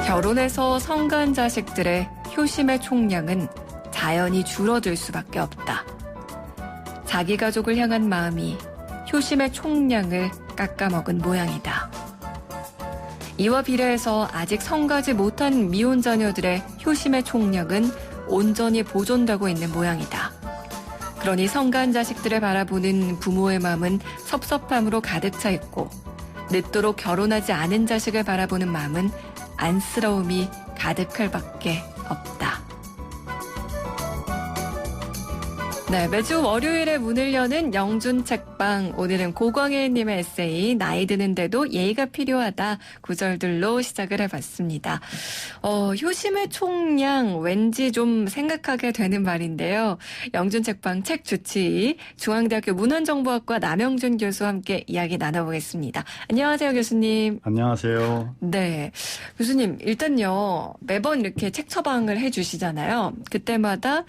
결혼해서 성간 자식들의 효심의 총량은 자연히 줄어들 수밖에 없다. 자기 가족을 향한 마음이 효심의 총량을 깎아먹은 모양이다. 이와 비례해서 아직 성가지 못한 미혼 자녀들의 효심의 총량은 온전히 보존되고 있는 모양이다. 그러니 성간 자식들을 바라보는 부모의 마음은 섭섭함으로 가득 차 있고 늦도록 결혼하지 않은 자식을 바라보는 마음은 안쓰러움이 가득할 밖에 없다. 네, 매주 월요일에 문을 여는 영준 책방. 오늘은 고광혜님의 에세이 나이 드는데도 예의가 필요하다 구절들로 시작을 해봤습니다. 효심의 총량 왠지 좀 생각하게 되는 말인데요. 영준 책방 책 주치 중앙대학교 문헌정보학과 남영준 교수와 함께 이야기 나눠보겠습니다. 안녕하세요, 교수님. 안녕하세요. 네, 교수님 일단요 매번 이렇게 책 처방을 해주시잖아요. 그때마다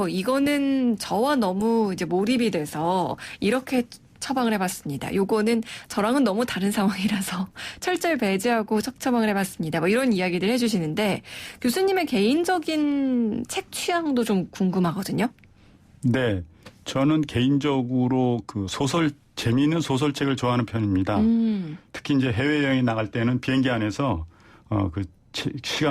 이거는 저와 너무 이제 몰입이 돼서 이렇게 처방을 해봤습니다. 요거는 저랑은 너무 다른 상황이라서 철저히 배제하고 책 처방을 해봤습니다. 뭐 이런 이야기들 해주시는데 교수님의 개인적인 책 취향도 좀 궁금하거든요. 네, 저는 개인적으로 그 재미있는 소설책을 좋아하는 편입니다. 특히 이제 해외여행 나갈 때는 비행기 안에서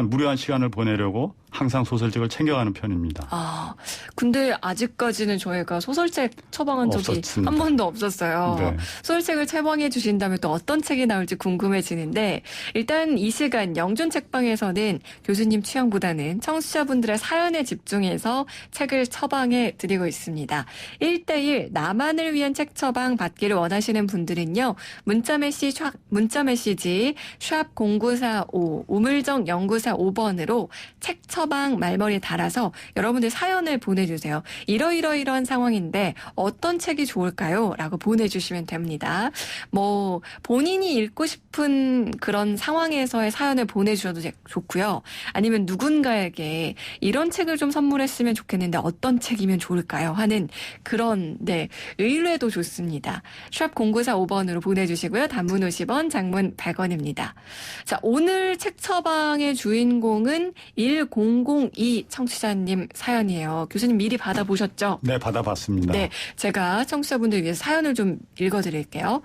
무료한 시간을 보내려고 항상 소설책을 챙겨가는 편입니다. 근데 아직까지는 저희가 소설책 처방한 적이 없었습니다. 한 번도 없었어요. 네. 소설책을 처방해 주신다면 또 어떤 책이 나올지 궁금해지는데 일단 이 시간 영준 책방에서는 교수님 취향보다는 청취자분들의 사연에 집중해서 책을 처방해 드리고 있습니다. 1대1 나만을 위한 책 처방 받기를 원하시는 분들은요. 문자메시지 샵 0945 우물정 0945번으로 책 처방 말머리에 달아서 여러분들 사연을 보내주세요. 이러이러이러한 상황인데 어떤 책이 좋을까요? 라고 보내주시면 됩니다. 뭐 본인이 읽고 싶은 그런 상황에서의 사연을 보내주셔도 좋고요. 아니면 누군가에게 이런 책을 좀 선물했으면 좋겠는데 어떤 책이면 좋을까요? 하는 그런 의뢰도 좋습니다. 샵 0945번으로 보내주시고요. 단문 50원, 장문 100원입니다. 자, 오늘 책 처방의 주인공은 1002 청취자님 사연이에요. 교수님 미리 받아보셨죠? 네, 받아봤습니다. 네, 제가 청취자분들 위해서 사연을 좀 읽어드릴게요.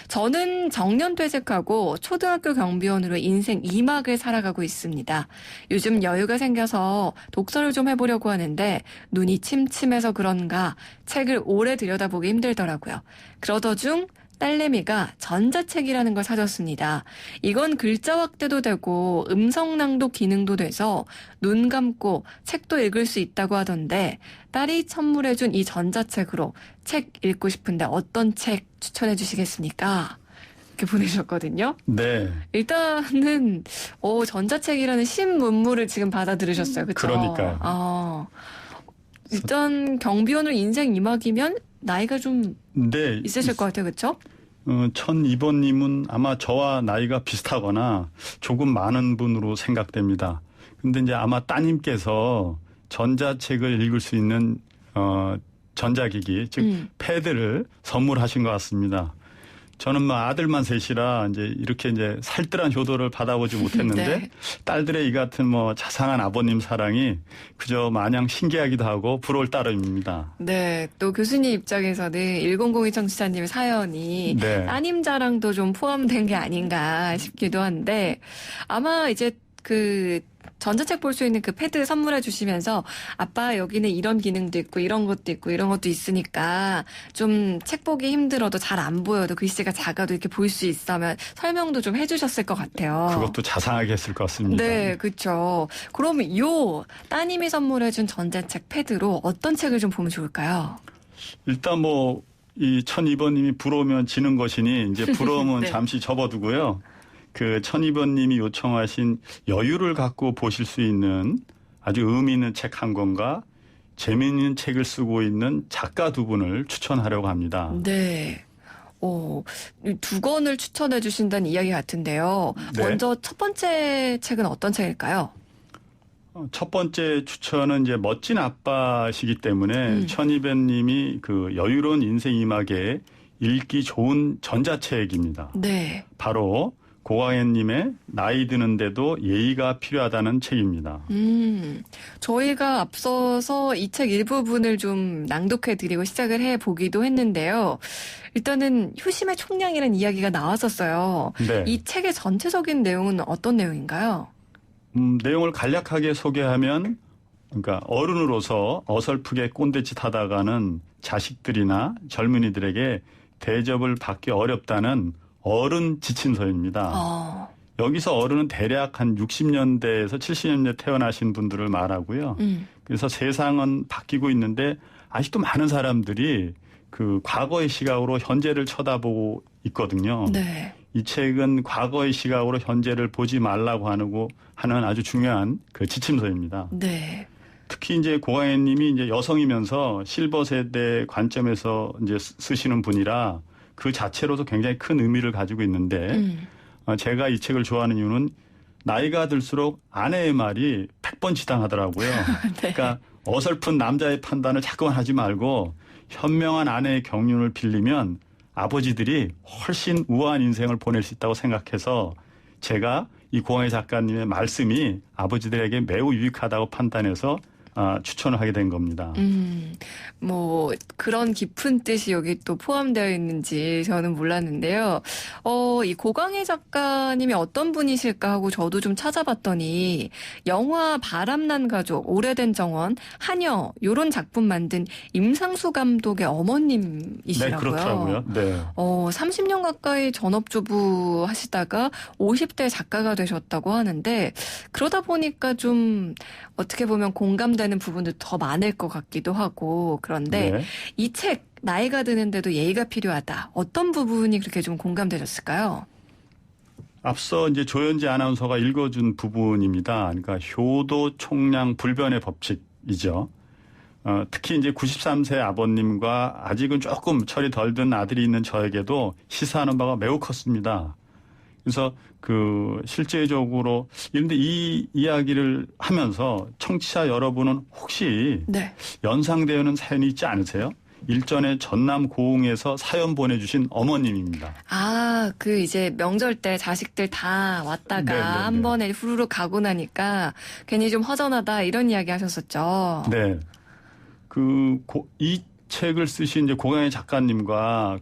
저는 정년퇴직하고 초등학교 경비원으로 인생 2막을 살아가고 있습니다. 요즘 여유가 생겨서 독서를 좀 해보려고 하는데 눈이 침침해서 그런가 책을 오래 들여다보기 힘들더라고요. 그러던 중 딸내미가 전자책이라는 걸 사줬습니다. 이건 글자 확대도 되고 음성 낭독 기능도 돼서 눈 감고 책도 읽을 수 있다고 하던데 딸이 선물해준 이 전자책으로 책 읽고 싶은데 어떤 책 추천해 주시겠습니까? 이렇게 보내주셨거든요. 네. 일단은 전자책이라는 신문물을 지금 받아 들으셨어요. 그렇죠? 그러니까요. 일단 경비원으로 인생 2막이면 나이가 좀 있으실 것 같아요. 그렇죠? 1002번님은 아마 저와 나이가 비슷하거나 조금 많은 분으로 생각됩니다. 근데 이제 아마 따님께서 전자책을 읽을 수 있는 전자기기, 즉 패드를 선물하신 것 같습니다. 저는 아들만 셋이라 이렇게 살뜰한 효도를 받아보지 못했는데 네. 딸들의 이 같은 자상한 아버님 사랑이 그저 마냥 신기하기도 하고 부러울 따름입니다. 네, 또 교수님 입장에서는 1002 청취자님의 사연이 따님 자랑도 좀 포함된 게 아닌가 싶기도 한데 아마 이제 전자책 볼 수 있는 그 패드 선물해 주시면서 아빠 여기는 이런 기능도 있고 이런 것도 있고 이런 것도 있으니까 좀 책 보기 힘들어도 잘 안 보여도 글씨가 작아도 이렇게 볼 수 있으면 설명도 좀 해주셨을 것 같아요. 그것도 자상하게 했을 것 같습니다. 네, 그렇죠. 그러면 따님이 선물해 준 전자책 패드로 어떤 책을 좀 보면 좋을까요? 일단 이 1002번님이 부러우면 지는 것이니 이제 부러움은 네. 잠시 접어두고요. 1002번님이 요청하신 여유를 갖고 보실 수 있는 아주 의미 있는 책 한 권과 재미있는 책을 쓰고 있는 작가 두 분을 추천하려고 합니다. 네. 두 권을 추천해 주신다는 이야기 같은데요. 네. 먼저 첫 번째 책은 어떤 책일까요? 첫 번째 추천은 이제 멋진 아빠시기 때문에 천이변님이 그 여유로운 인생 이막에 읽기 좋은 전자책입니다. 네. 바로 고광현님의 나이 드는데도 예의가 필요하다는 책입니다. 저희가 앞서서 이 책 일부분을 좀 낭독해드리고 시작을 해보기도 했는데요. 일단은 효심의 총량이라는 이야기가 나왔었어요. 네. 이 책의 전체적인 내용은 어떤 내용인가요? 내용을 간략하게 소개하면 그러니까 어른으로서 어설프게 꼰대짓 하다가는 자식들이나 젊은이들에게 대접을 받기 어렵다는 어른 지침서입니다. 여기서 어른은 대략 한 60년대에서 70년대 태어나신 분들을 말하고요. 그래서 세상은 바뀌고 있는데 아직도 많은 사람들이 그 과거의 시각으로 현재를 쳐다보고 있거든요. 네. 이 책은 과거의 시각으로 현재를 보지 말라고 하는 아주 중요한 그 지침서입니다. 네. 특히 이제 고광현님이 이제 여성이면서 실버 세대 관점에서 이제 쓰시는 분이라 그 자체로도 굉장히 큰 의미를 가지고 있는데 제가 이 책을 좋아하는 이유는 나이가 들수록 아내의 말이 100번 지당하더라고요. 네. 그러니까 어설픈 남자의 판단을 자꾸만 하지 말고 현명한 아내의 경륜을 빌리면 아버지들이 훨씬 우아한 인생을 보낼 수 있다고 생각해서 제가 이 고광현 작가님의 말씀이 아버지들에게 매우 유익하다고 판단해서 추천을 하게 된 겁니다. 뭐 그런 깊은 뜻이 여기 또 포함되어 있는지 저는 몰랐는데요. 이 고광희 작가님이 어떤 분이실까 하고 저도 좀 찾아봤더니 영화 바람난 가족, 오래된 정원, 하녀 이런 작품 만든 임상수 감독의 어머님이시라고요. 네, 그렇더라고요. 네. 30년 가까이 전업주부 하시다가 50대 작가가 되셨다고 하는데 그러다 보니까 좀 어떻게 보면 공감되는 부분도 더 많을 것 같기도 하고 그런데 네. 이 책 나이가 드는데도 예의가 필요하다. 어떤 부분이 그렇게 좀 공감되셨을까요? 앞서 이제 조현지 아나운서가 읽어준 부분입니다. 그러니까 효도, 총량, 불변의 법칙이죠. 특히 이제 93세 아버님과 아직은 조금 철이 덜 든 아들이 있는 저에게도 시사하는 바가 매우 컸습니다. 그래서 그 실제적으로 그런데 이 이야기를 하면서 청취자 여러분은 혹시 네. 연상되는 사연이 있지 않으세요? 일전에 전남 고흥에서 사연 보내주신 어머님입니다. 그 이제 명절 때 자식들 다 왔다가 네네네. 한 번에 후루룩 가고 나니까 괜히 좀 허전하다 이런 이야기 하셨었죠. 네. 이 책을 쓰신 이제 고광현 작가님과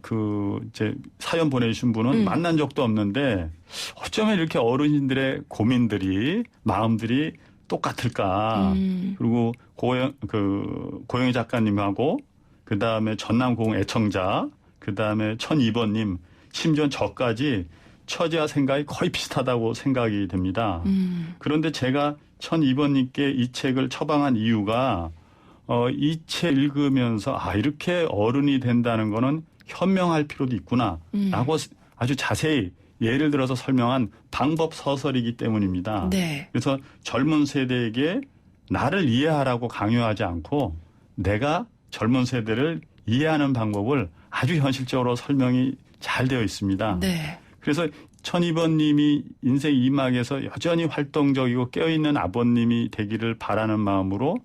이제 사연 보내주신 분은 만난 적도 없는데 어쩌면 이렇게 어르신들의 고민들이, 마음들이 똑같을까. 그리고 고영희 작가님하고 그 다음에 전남 고흥 애청자, 그 다음에 1002번님, 심지어 저까지 처지와 생각이 거의 비슷하다고 생각이 됩니다. 그런데 제가 1002번님께 이 책을 처방한 이유가 이 책 읽으면서 이렇게 어른이 된다는 거는 현명할 필요도 있구나 라고 아주 자세히 예를 들어서 설명한 방법 서설이기 때문입니다. 네. 그래서 젊은 세대에게 나를 이해하라고 강요하지 않고 내가 젊은 세대를 이해하는 방법을 아주 현실적으로 설명이 잘 되어 있습니다. 네. 그래서 1002번님이 인생 이막에서 여전히 활동적이고 깨어있는 아버님이 되기를 바라는 마음으로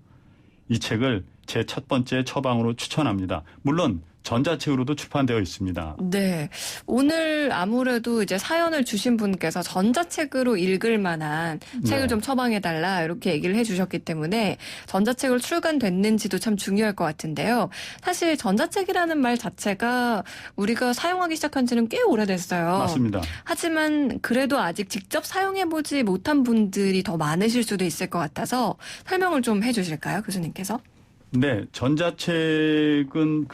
이 책을 제 첫 번째 처방으로 추천합니다. 물론 전자책으로도 출판되어 있습니다. 네. 오늘 아무래도 이제 사연을 주신 분께서 전자책으로 읽을 만한 책을 좀 처방해달라 이렇게 얘기를 해주셨기 때문에 전자책으로 출간됐는지도 참 중요할 것 같은데요. 사실 전자책이라는 말 자체가 우리가 사용하기 시작한 지는 꽤 오래됐어요. 맞습니다. 하지만 그래도 아직 직접 사용해보지 못한 분들이 더 많으실 수도 있을 것 같아서 설명을 좀 해주실까요, 교수님께서? 네, 전자책은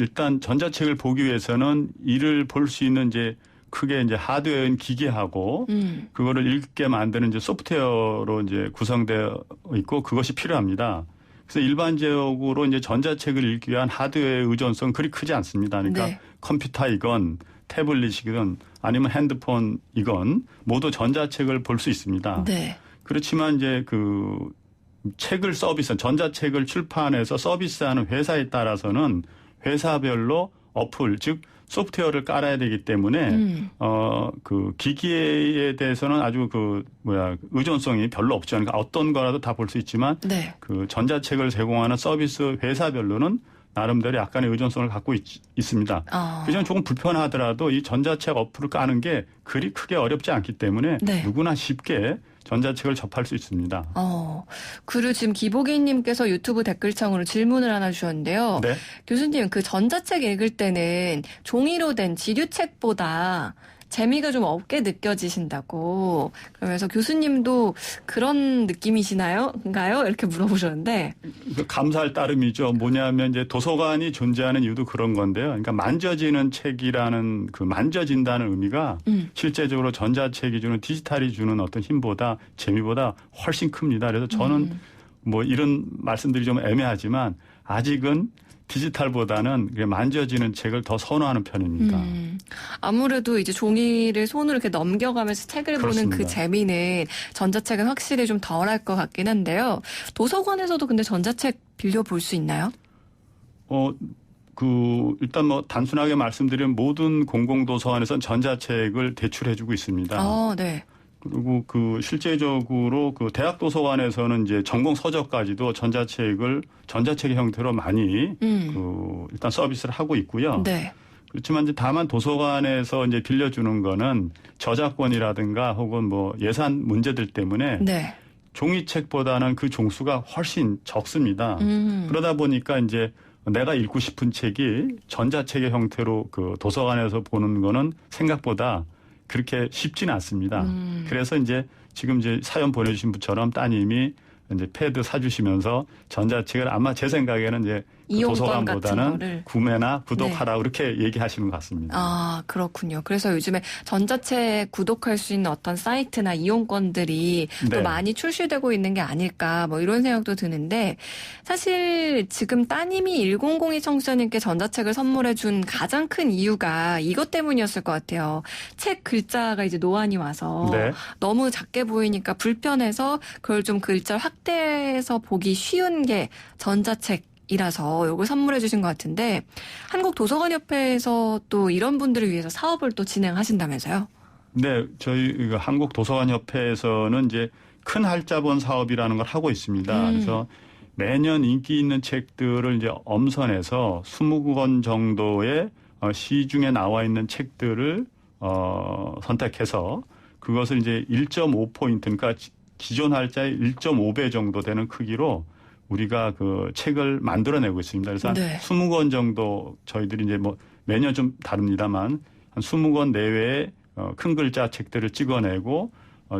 일단 전자책을 보기 위해서는 이를 볼 수 있는 이제 크게 이제 하드웨어인 기계하고 그거를 읽게 만드는 이제 소프트웨어로 이제 구성되어 있고 그것이 필요합니다. 그래서 일반적으로 이제 전자책을 읽기 위한 하드웨어의 의존성 그리 크지 않습니다. 그러니까 네. 컴퓨터이건 태블릿이건 아니면 핸드폰이건 모두 전자책을 볼 수 있습니다. 네. 그렇지만 이제 전자책을 출판해서 서비스하는 회사에 따라서는 회사별로 어플 즉 소프트웨어를 깔아야 되기 때문에 그 기기에 대해서는 아주 의존성이 별로 없죠. 그러니까 어떤 거라도 다 볼 수 있지만 네. 그 전자책을 제공하는 서비스 회사별로는 나름대로 약간의 의존성을 갖고 있습니다. 그점 조금 불편하더라도 이 전자책 어플을 까는 게 그리 크게 어렵지 않기 때문에 네. 누구나 쉽게 전자책을 접할 수 있습니다. 그리고 지금 기복이님께서 유튜브 댓글창으로 질문을 하나 주셨는데요. 네. 교수님, 그 전자책 읽을 때는 종이로 된 지류책보다 재미가 좀 없게 느껴지신다고. 그러면서 교수님도 그런 느낌이시나요? 이렇게 물어보셨는데. 감사할 따름이죠. 뭐냐면 이제 도서관이 존재하는 이유도 그런 건데요. 그러니까 만져지는 책이라는 그 만져진다는 의미가 실제적으로 전자책이 주는 디지털이 주는 어떤 힘보다 재미보다 훨씬 큽니다. 그래서 저는 뭐 이런 말씀들이 좀 애매하지만 아직은 디지털보다는 만져지는 책을 더 선호하는 편입니다. 아무래도 이제 종이를 손으로 이렇게 넘겨가면서 책을 그렇습니다. 보는 그 재미는 전자책은 확실히 좀 덜할 것 같긴 한데요. 도서관에서도 근데 전자책 빌려볼 수 있나요? 일단 뭐 단순하게 말씀드리면 모든 공공도서관에서는 전자책을 대출해주고 있습니다. 네. 그리고 실제적으로 대학 도서관에서는 이제 전공 서적까지도 전자책의 형태로 많이 일단 서비스를 하고 있고요. 네. 그렇지만 이제 다만 도서관에서 이제 빌려주는 거는 저작권이라든가 혹은 뭐 예산 문제들 때문에 네. 종이책보다는 그 종수가 훨씬 적습니다. 그러다 보니까 이제 내가 읽고 싶은 책이 전자책의 형태로 도서관에서 보는 거는 생각보다 그렇게 쉽지는 않습니다. 그래서 이제 지금 이제 사연 보내주신 분처럼 따님이 이제 패드 사주시면서 전자책을 아마 제 생각에는 이제 도서관보다는 구매나 구독하라 그렇게 얘기하시는 것 같습니다. 그렇군요. 그래서 요즘에 전자책 구독할 수 있는 어떤 사이트나 이용권들이 또 많이 출시되고 있는 게 아닐까 뭐 이런 생각도 드는데 사실 지금 따님이 1002 청취자님께 전자책을 선물해 준 가장 큰 이유가 이것 때문이었을 것 같아요. 책 글자가 이제 노안이 와서 너무 작게 보이니까 불편해서 그걸 좀 글자를 확대해서 보기 쉬운 게 전자책이라서 이걸 선물해 주신 것 같은데 한국도서관협회에서 또 이런 분들을 위해서 사업을 또 진행하신다면서요? 네, 저희 한국도서관협회에서는 이제 큰 할자본 사업이라는 걸 하고 있습니다. 그래서 매년 인기 있는 책들을 이제 엄선해서 20권 정도의 시중에 나와 있는 책들을 선택해서 그것을 이제 1.5포인트, 그러니까 기존 할자의 1.5배 정도 되는 크기로 우리가 책을 만들어내고 있습니다. 그래서 한 20권 정도 저희들이 이제 뭐 매년 좀 다릅니다만 한 20권 내외의 큰 글자 책들을 찍어내고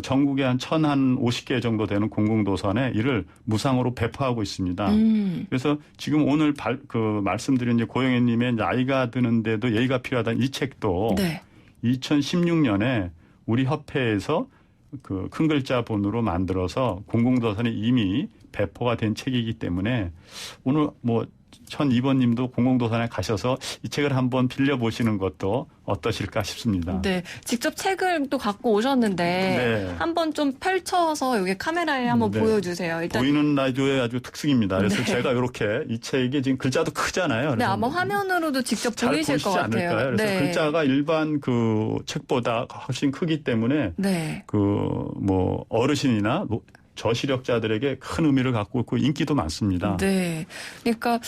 전국에 한 1,050개 정도 되는 공공도서관에 이를 무상으로 배포하고 있습니다. 그래서 지금 오늘 말씀드린 이제 고영애님의 나이가 드는데도 예의가 필요하다는 이 책도 2016년에 우리 협회에서 큰 글자 본으로 만들어서 공공도서관에 이미 배포가 된 책이기 때문에 오늘 뭐 1002번님도 공공도서관에 가셔서 이 책을 한번 빌려보시는 것도 어떠실까 싶습니다. 네, 직접 책을 또 갖고 오셨는데 한번 좀 펼쳐서 여기 카메라에 한번 보여주세요. 일단 보이는 라디오의 아주 특징입니다. 그래서 제가 이렇게 이 책이 지금 글자도 크잖아요. 네, 아마 화면으로도 직접 잘 보이실 것 같아요. 않을까요? 그래서 글자가 일반 책보다 훨씬 크기 때문에 뭐 어르신이나 저시력자들에게 큰 의미를 갖고 있고 인기도 많습니다. 네. 그러니까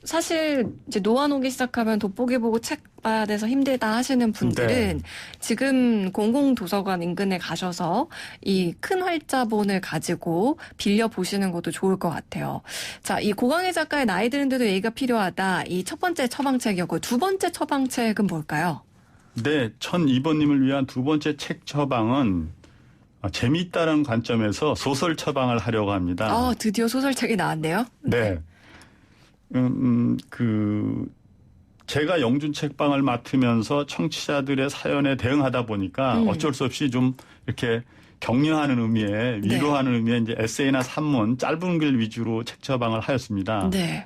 사실 이제 노안 오기 시작하면 돋보기 보고 책 봐야 돼서 힘들다 하시는 분들은 지금 공공도서관 인근에 가셔서 이 큰 활자본을 가지고 빌려 보시는 것도 좋을 것 같아요. 자, 이 고강희 작가의 나이 드는데도 예의가 필요하다. 이 첫 번째 처방책이었고 두 번째 처방책은 뭘까요? 네, 1002번님을 위한 두 번째 책 처방은 재미있다는 관점에서 소설 처방을 하려고 합니다. 드디어 소설책이 나왔네요. 네. 제가 영준 책방을 맡으면서 청취자들의 사연에 대응하다 보니까 어쩔 수 없이 좀 이렇게 격려하는 의미에 위로하는 의미에 이제 에세이나 산문, 짧은 글 위주로 책 처방을 하였습니다. 네.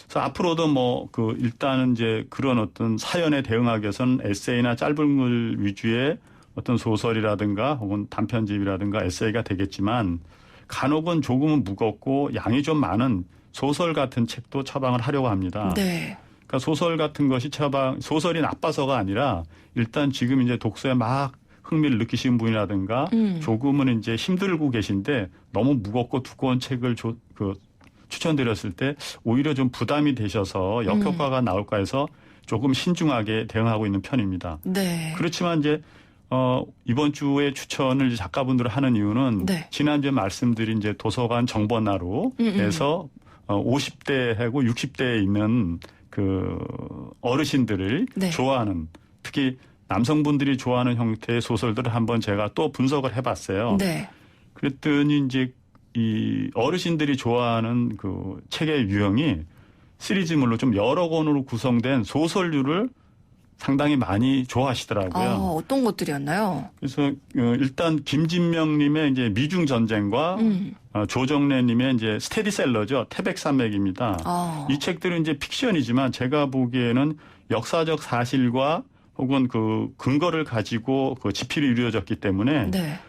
그래서 앞으로도 일단은 이제 그런 어떤 사연에 대응하기 위해서는 에세이나 짧은 글 위주의 어떤 소설이라든가 혹은 단편집이라든가 에세이가 되겠지만 간혹은 조금은 무겁고 양이 좀 많은 소설 같은 책도 처방을 하려고 합니다. 네. 그러니까 소설 같은 것이 소설이 나빠서가 아니라 일단 지금 이제 독서에 막 흥미를 느끼시는 분이라든가 조금은 이제 힘들고 계신데 너무 무겁고 두꺼운 책을 추천드렸을 때 오히려 좀 부담이 되셔서 역효과가 나올까 해서 조금 신중하게 대응하고 있는 편입니다. 네. 그렇지만 이제 이번 주에 추천을 이제 작가분들 하는 이유는 네. 지난주에 말씀드린 이제 도서관 정보나로 해서 50대하고 60대에 있는 그 어르신들을 네. 좋아하는 특히 남성분들이 좋아하는 형태의 소설들을 한번 제가 또 분석을 해봤어요. 네. 그랬더니 이제 이 어르신들이 좋아하는 그 책의 유형이 시리즈물로 좀 여러 권으로 구성된 소설류를 상당히 많이 좋아하시더라고요. 어떤 것들이었나요? 그래서 일단 김진명님의 이제 미중 전쟁과 조정래님의 이제 스테디셀러죠. 태백산맥입니다. 이 책들은 이제 픽션이지만 제가 보기에는 역사적 사실과 혹은 그 근거를 가지고 그 집필이 이루어졌기 때문에 네.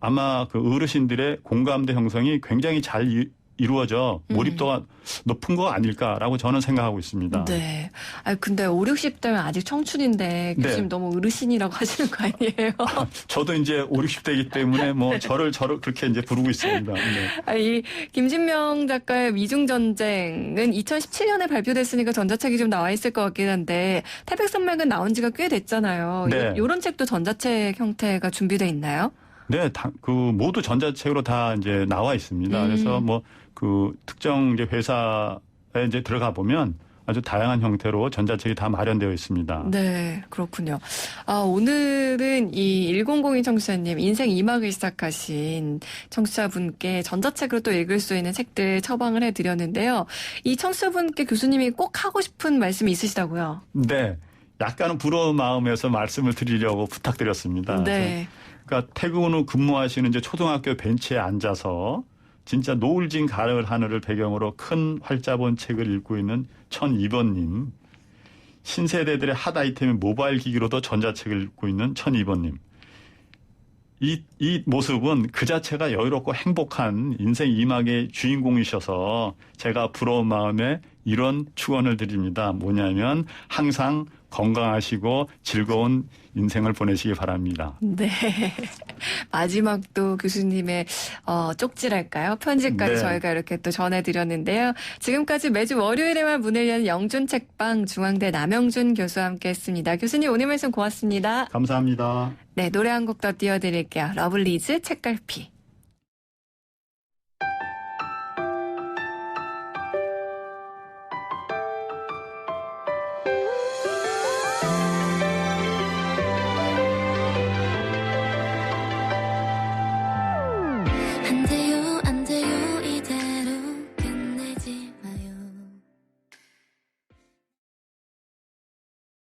아마 그 어르신들의 공감대 형성이 굉장히 잘 이루어져 몰입도가 높은 거 아닐까라고 저는 생각하고 있습니다. 네. 근데 5, 60대면 아직 청춘인데 교수님 네. 너무 어르신이라고 하시는 거 아니에요? 저도 이제 5, 60대이기 때문에 뭐 저를 그렇게 이제 부르고 있습니다. 네. 이 김진명 작가의 미중전쟁은 2017년에 발표됐으니까 전자책이 좀 나와 있을 것 같긴 한데 태백산맥은 나온 지가 꽤 됐잖아요. 네. 이런 책도 전자책 형태가 준비되어 있나요? 네, 그 모두 전자책으로 다 이제 나와 있습니다. 그래서 뭐 그 특정 이제 회사에 이제 들어가 보면 아주 다양한 형태로 전자책이 다 마련되어 있습니다. 네, 그렇군요. 오늘은 이 1002 청취자님 인생 2막을 시작하신 청취자분께 전자책으로 또 읽을 수 있는 책들 처방을 해드렸는데요. 이 청취자분께 교수님이 꼭 하고 싶은 말씀이 있으시다고요? 네, 약간은 부러운 마음에서 말씀을 드리려고 부탁드렸습니다. 네. 그러니까 퇴근 후 근무하시는 이제 초등학교 벤치에 앉아서 진짜 노을진 가을 하늘을 배경으로 큰 활자본 책을 읽고 있는 1002번님. 신세대들의 핫 아이템인 모바일 기기로도 전자책을 읽고 있는 1002번님. 이 모습은 그 자체가 여유롭고 행복한 인생 2막의 주인공이셔서 제가 부러운 마음에 이런 축원을 드립니다. 뭐냐면 항상 건강하시고 즐거운 인생을 보내시기 바랍니다. 네. 마지막도 교수님의 쪽지랄까요? 편지까지 네. 저희가 이렇게 또 전해드렸는데요. 지금까지 매주 월요일에만 문을 여는 영준책방 중앙대 남영준 교수와 함께했습니다. 교수님 오늘 말씀 고맙습니다. 감사합니다. 네, 노래 한 곡 더 띄워드릴게요. 러블리즈 책갈피.